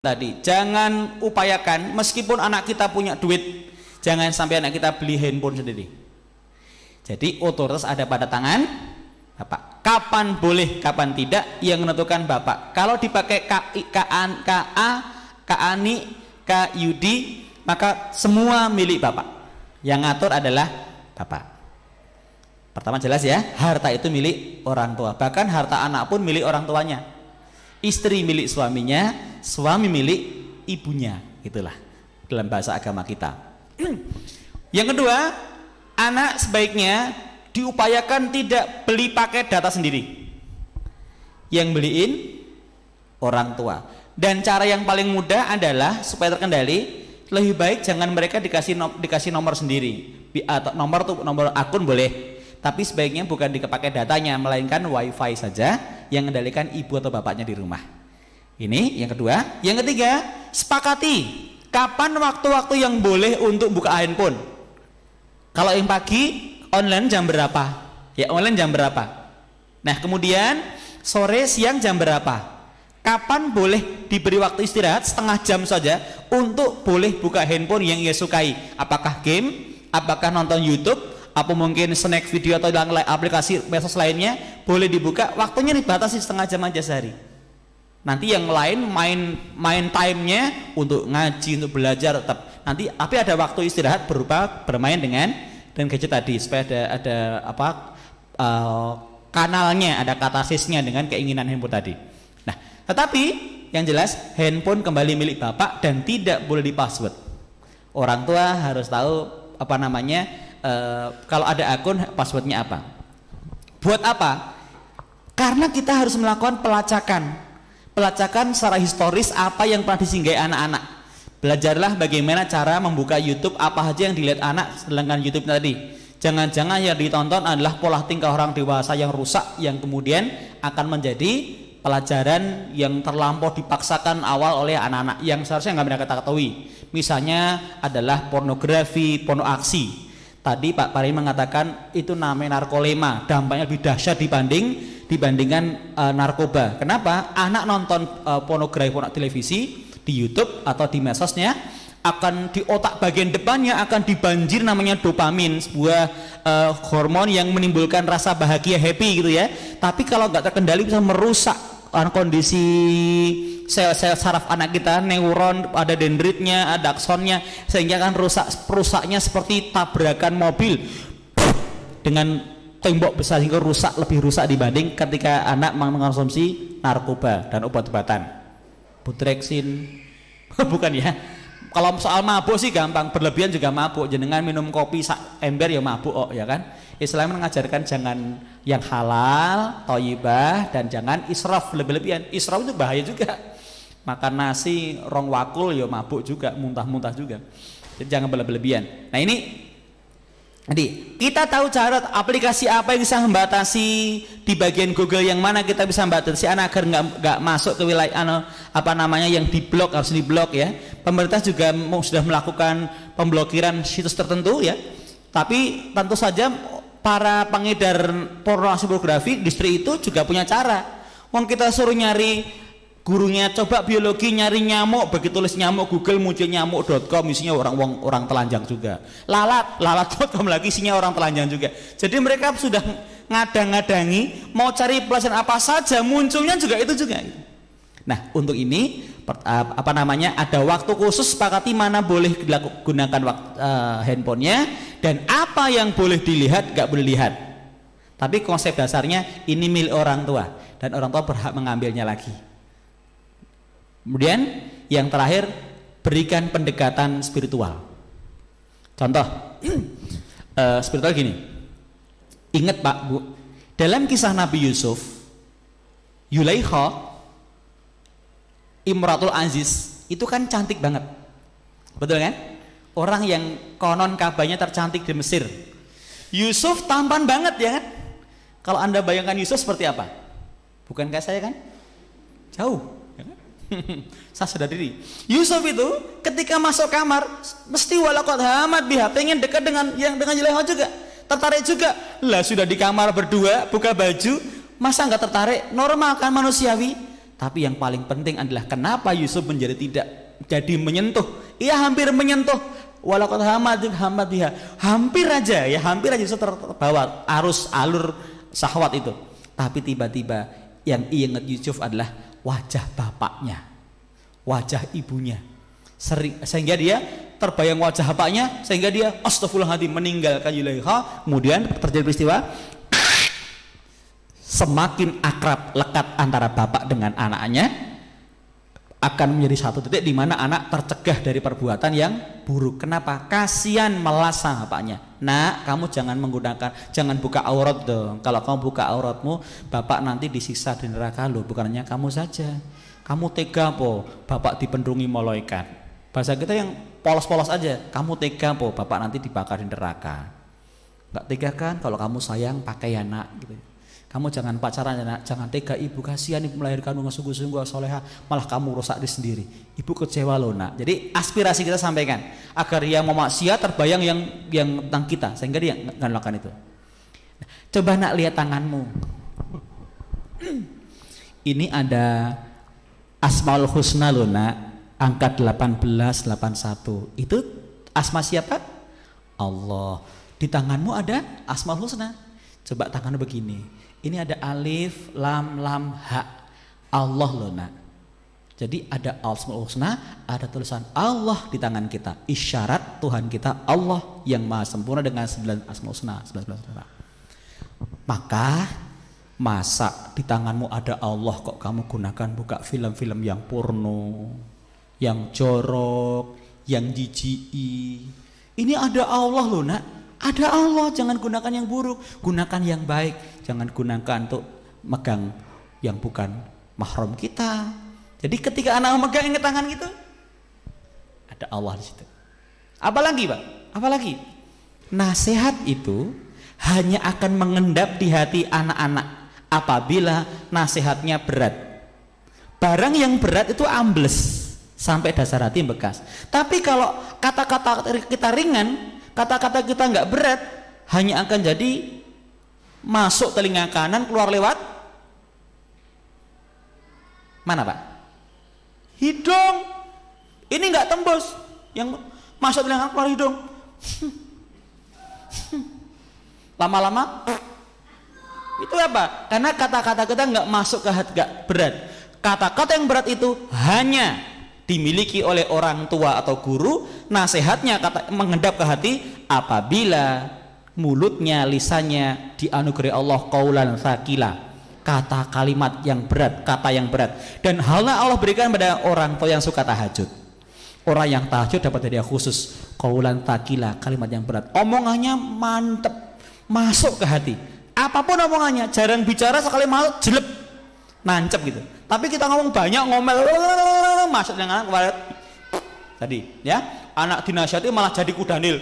tadi, jangan upayakan meskipun anak kita punya duit, jangan sampai anak kita beli handphone sendiri. Jadi otoritas ada pada tangan Bapak. Kapan boleh, kapan tidak, yang menentukan Bapak. Kalau dipakai KANI, KUD, maka semua milik Bapak. Yang ngatur adalah Bapak. Pertama jelas ya, harta itu milik orang tua. Bahkan harta anak pun milik orang tuanya. Istri milik suaminya, suami milik ibunya. Itulah dalam bahasa agama kita. Yang kedua, anak sebaiknya diupayakan tidak beli paket data sendiri. Yang beliin orang tua. Dan cara yang paling mudah adalah supaya terkendali, lebih baik jangan mereka dikasih nomor sendiri. Atau nomor akun boleh. Tapi sebaiknya bukan dipakai datanya, melainkan wifi saja yang mengendalikan ibu atau bapaknya di rumah. Ini yang kedua. Yang ketiga, sepakati kapan waktu-waktu yang boleh untuk buka handphone. Kalau yang pagi, online jam berapa? Ya online jam berapa? Nah kemudian sore, siang jam berapa? Kapan boleh diberi waktu istirahat setengah jam saja untuk boleh buka handphone yang ia sukai? Apakah game? Apakah nonton YouTube? Apa mungkin snack video atau aplikasi medsos lainnya boleh dibuka, waktunya dibatasi setengah jam aja sehari. Nanti yang lain main time-nya untuk ngaji, untuk belajar tetap. Nanti tapi ada waktu istirahat berupa bermain dengan gadget tadi supaya ada kanalnya, ada katarsisnya dengan keinginan handphone tadi. Nah, tetapi yang jelas handphone kembali milik Bapak dan tidak boleh di-password. Orang tua harus tahu kalau ada akun passwordnya apa. Buat apa? Karena kita harus melakukan pelacakan secara historis apa yang pernah disinggahi anak-anak. Belajarlah bagaimana cara membuka YouTube, apa aja yang dilihat anak sedangkan YouTube tadi. Jangan-jangan yang ditonton adalah pola tingkah orang dewasa yang rusak, yang kemudian akan menjadi pelajaran yang terlampau dipaksakan awal oleh anak-anak yang seharusnya nggak mereka ketahui. Misalnya adalah pornografi, porno aksi. Tadi Pak Pari mengatakan itu namanya narkolema, dampaknya lebih dahsyat dibandingkan narkoba. Kenapa? Anak nonton pornografi, porno televisi di YouTube atau di medsosnya, akan di otak bagian depannya akan dibanjir namanya dopamin, sebuah hormon yang menimbulkan rasa bahagia, happy gitu ya. Tapi kalau nggak terkendali bisa merusak kondisi sel-sel saraf anak kita, neuron, ada dendritnya, ada aksonnya, sehingga kan rusaknya seperti tabrakan mobil dengan tembok besar sehingga lebih rusak dibanding ketika anak mengkonsumsi narkoba dan obat-obatan. Butreksin bukan ya. Kalau soal mabuk sih gampang, berlebihan juga mabuk. Jenengan minum kopi ember ya mabuk, ya kan? Islam mengajarkan jangan yang halal, thayyibah, dan jangan israf, lebih-lebihan. Israf itu bahaya juga. Makan nasi rong wakul ya mabuk juga, muntah-muntah juga. Jadi jangan berlebihan. Nah ini, jadi kita tahu cara aplikasi apa yang bisa membatasi di bagian Google yang mana kita bisa membatasi anak agar nggak masuk ke wilayah yang diblok, harus diblok ya. Pemerintah juga sudah melakukan pemblokiran situs tertentu ya. Tapi tentu saja para pengedar pornografi distri itu juga punya cara. Wong kita suruh nyari, gurunya coba biologi nyari nyamuk, begitu tulis nyamuk Google muncul nyamuk.com, isinya orang telanjang juga. Lalat.com lagi isinya orang telanjang juga. Jadi mereka sudah ngadang-ngadangi mau cari pelajaran apa saja, munculnya juga itu juga. Nah, untuk ini ada waktu khusus, sepakati mana boleh gunakan handphonenya dan apa yang boleh dilihat, gak boleh lihat. Tapi konsep dasarnya ini milik orang tua dan orang tua berhak mengambilnya lagi. Kemudian yang terakhir, berikan pendekatan spiritual. Contoh spiritual gini. Ingat Pak Bu, dalam kisah Nabi Yusuf, Yulaikha Imratul Aziz itu kan cantik banget, betul kan? Orang yang konon kabarnya tercantik di Mesir. Yusuf tampan banget ya kan? Kalau Anda bayangkan Yusuf seperti apa? Bukankah saya kan? Jauh ya kan? Saya sadar diri. Yusuf itu ketika masuk kamar mesti walaqad hamat biha, pengen dekat dengan Zulaikha juga, tertarik juga. Lah sudah di kamar berdua buka baju, masa nggak tertarik? Normal kan, manusiawi. Tapi yang paling penting adalah kenapa Yusuf menjadi tidak jadi menyentuh. Ia hampir menyentuh. Walaqad hamadiha. Hampir aja Yusuf terbawa arus alur syahwat itu. Tapi tiba-tiba yang ingat Yusuf adalah wajah bapaknya, wajah ibunya. Sehingga dia terbayang wajah bapaknya, sehingga dia astagfirullahaladzim meninggalkan Yulaiha. Kemudian terjadi peristiwa semakin akrab lekat antara bapak dengan anaknya, akan menjadi satu titik di mana anak tercegah dari perbuatan yang buruk. Kenapa? Kasihan melasa bapaknya. Nak, kamu jangan buka aurat dong. Kalau kamu buka auratmu, bapak nanti disiksa di neraka loh. Bukan hanya kamu saja. Kamu tega po, bapak dipendungi malaikat. Bahasa kita yang polos-polos aja. Kamu tega po, bapak nanti dibakar di neraka. Enggak tega kan? Kalau kamu sayang, pakai ya nak. Gitu. Kamu jangan pacaran ya nak, jangan tega ibu, kasihan ibu melahirkan dengan sungguh-sungguh soleha, malah kamu rusak diri sendiri. Ibu kecewa loh nak. Jadi aspirasi kita sampaikan agar yang mau maksiat terbayang yang tentang kita, sehingga dia nggak melakukan itu. Coba nak lihat tanganmu. Ini ada Asmaul Husna loh nak, angka 1881. Itu asma siapa? Allah. Di tanganmu ada Asmaul Husna. Coba tanganmu begini. Ini ada alif, lam, ha. Allah loh nak. Jadi ada Asmaul Husna, ada tulisan Allah di tangan kita. Isyarat Tuhan kita Allah yang maha sempurna dengan 9 Asmaul Husna, 11 nama. Maka masa di tanganmu ada Allah kok kamu gunakan buka film-film yang porno, yang jorok, yang jijik. Ini ada Allah loh nak. Ada Allah, jangan gunakan yang buruk, gunakan yang baik. Jangan gunakan untuk megang yang bukan mahram kita. Jadi ketika anak megang ingat tangan gitu, ada Allah di situ. Apalagi Pak? Apalagi? Nasihat itu hanya akan mengendap di hati anak-anak apabila nasihatnya berat. Barang yang berat itu ambles sampai dasar hati bekas. Tapi kalau kata-kata kita ringan, kata-kata kita nggak berat, hanya akan jadi masuk telinga kanan, keluar lewat mana Pak? Hidung. Ini nggak tembus, yang masuk telinga kanan, keluar hidung. Lama-lama itu apa? Karena kata-kata kita nggak masuk ke hati, nggak berat. Kata-kata yang berat itu hanya dimiliki oleh orang tua atau guru, nasihatnya mengendap ke hati apabila mulutnya, lisannya dianugerahi Allah qaulan tsaqila, kata kalimat yang berat, kata yang berat. Dan halnya Allah berikan pada orang tua yang suka tahajud. Orang yang tahajud dapat hadiah khusus qaulan tsaqila, kalimat yang berat. Omongannya mantep, masuk ke hati. Apapun omongannya, jarang bicara, sekali masuk jelek, nancep gitu. Tapi kita ngomong banyak, ngomel, masuk dengan anak kemarin tadi, ya anak dinasihati malah jadi kudanil,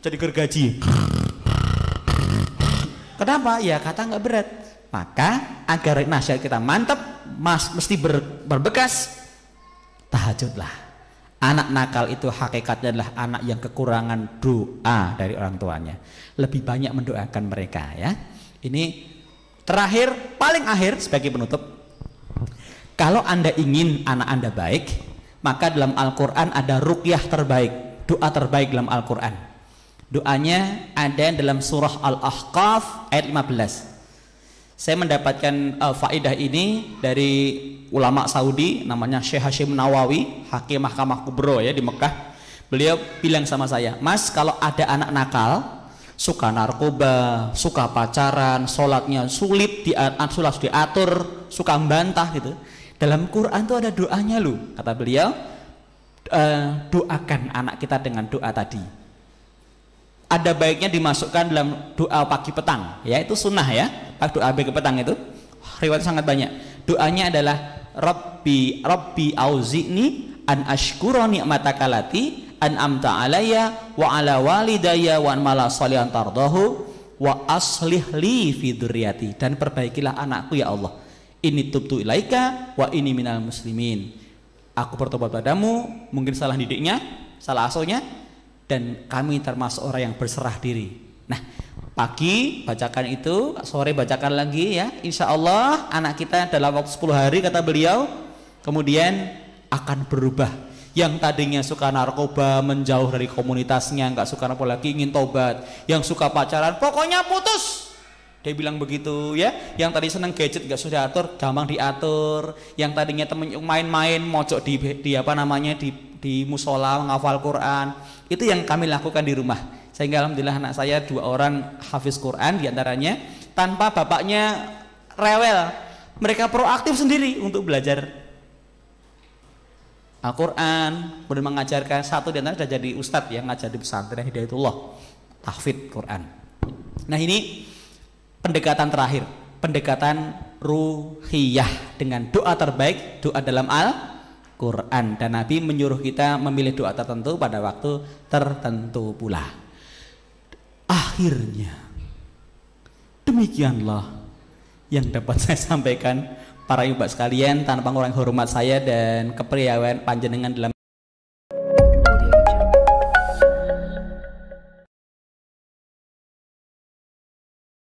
jadi gergaji. Kenapa? Ya kata nggak berat. Maka agar nasihat kita mantap, mesti berbekas, tahajudlah. Anak nakal itu hakikatnya adalah anak yang kekurangan doa dari orang tuanya. Lebih banyak mendoakan mereka ya. Ini terakhir, paling akhir sebagai penutup, kalau Anda ingin anak Anda baik, maka dalam Al-Quran ada ruqyah terbaik, doa terbaik dalam Al-Quran. Doanya ada dalam surah Al-Ahqaf ayat 15. Saya mendapatkan faedah ini dari ulama Saudi, namanya Syekh Hashim Nawawi, hakim Mahkamah Kubro ya di Mekah. Beliau bilang sama saya, Mas, kalau ada anak nakal, suka narkoba, suka pacaran, sholatnya sulit diatur, suka membantah gitu. Dalam Quran tuh ada doanya loh, kata beliau. Doakan anak kita dengan doa tadi. Ada baiknya dimasukkan dalam doa pagi petang, ya itu sunnah ya. Doa pagi petang itu riwayat sangat banyak. Doanya adalah Rabbi auzi'ni an ashkura ni'mataka lati an'amta alayya wa ala walidayya wa an mala sholihan tardahu wa aslih li fi dzurriyyati, dan perbaikilah anakku ya Allah. Ini tubtu ilaika wa ini minal muslimin. Aku bertobat padamu, mungkin salah didiknya, salah asuhnya, dan kami termasuk orang yang berserah diri. Nah, pagi bacakan itu, sore bacakan lagi ya. Insya Allah anak kita dalam waktu 10 hari kata beliau kemudian akan berubah. Yang tadinya suka narkoba menjauh dari komunitasnya, nggak suka narkoba lagi, ingin tobat. Yang suka pacaran pokoknya putus, dia bilang begitu ya. Yang tadi seneng gadget nggak sudah diatur, gampang diatur. Yang tadinya temen main-main mojok di apa namanya di musola menghafal Quran, itu yang kami lakukan di rumah. Sehingga alhamdulillah anak saya 2 orang hafiz Quran diantaranya, tanpa bapaknya rewel, mereka proaktif sendiri untuk belajar Al-Quran, kemudian mengajarkan. Satu di antara sudah jadi ustadz yang ngajar di pesantren Hidayatullah, tahfidz Quran. Nah ini pendekatan terakhir, pendekatan ruhiyah dengan doa terbaik, doa dalam Al-Quran. Dan Nabi menyuruh kita memilih doa tertentu pada waktu tertentu pula. Akhirnya demikianlah yang dapat saya sampaikan para ibu sekalian, tanpa mengurangi hormat saya dan kepriawaian panjenengan dalam